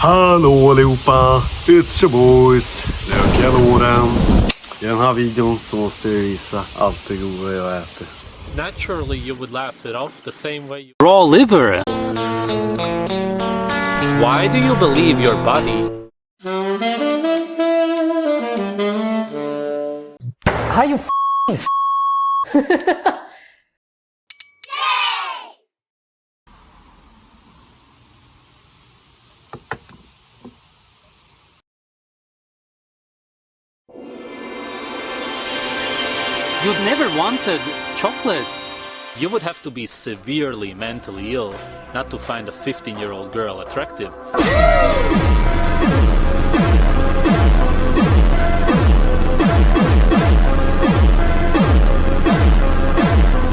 Hallå allihopa! It's your boys! Lökiga låren. I den här videon så måste jag visa allt det goda jag äter. Naturally you would laugh it off the same way you... Raw liver! Why do you believe your body? How you f***ing You'd never wanted chocolate. You would have to be severely mentally ill not to find a 15-year-old girl attractive.